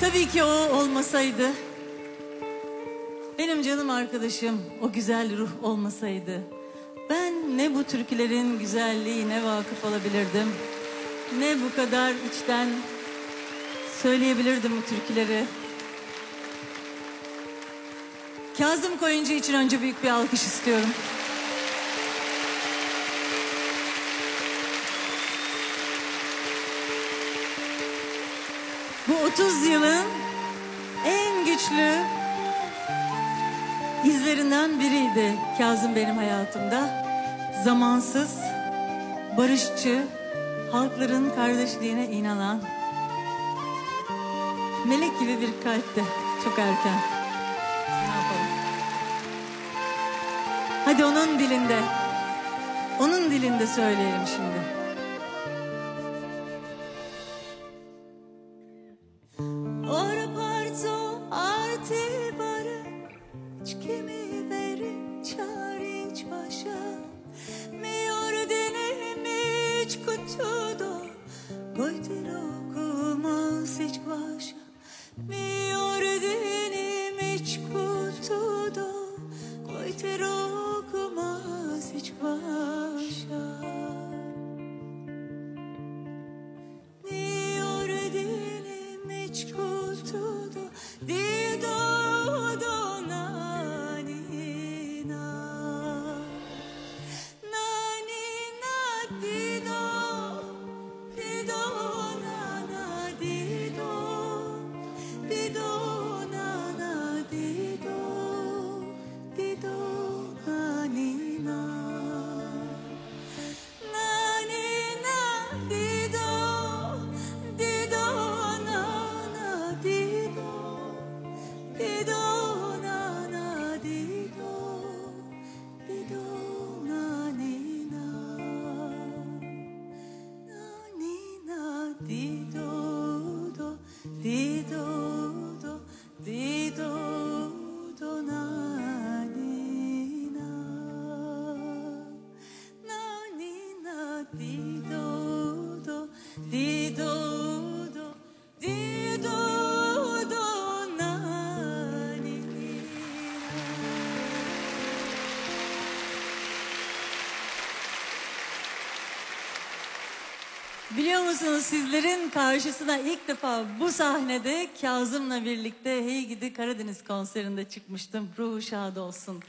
Tabii ki o olmasaydı, benim canım arkadaşım, o güzel ruh olmasaydı, ben ne bu türkülerin güzelliğine vakıf olabilirdim, ne bu kadar içten söyleyebilirdim bu türküleri. Kazım Koyuncu için önce büyük bir alkış istiyorum. Bu 30 yılın en güçlü izlerinden biriydi Kazım benim hayatımda. Zamansız, barışçı, halkların kardeşliğine inanan, melek gibi bir kalpti, çok erken. Ne yapalım? Hadi onun dilinde söyleyelim şimdi. Ora parto arte bare kimi veri çariç başa mi ordine mi çkutudo goytero kumaz hiç başa mi ordine mi çkutudo goytero kumaz hiç başa. Biliyor musunuz, sizlerin karşısına ilk defa bu sahnede Kazım'la birlikte Hey Gidi Karadeniz konserinde çıkmıştım. Ruhu şad olsun.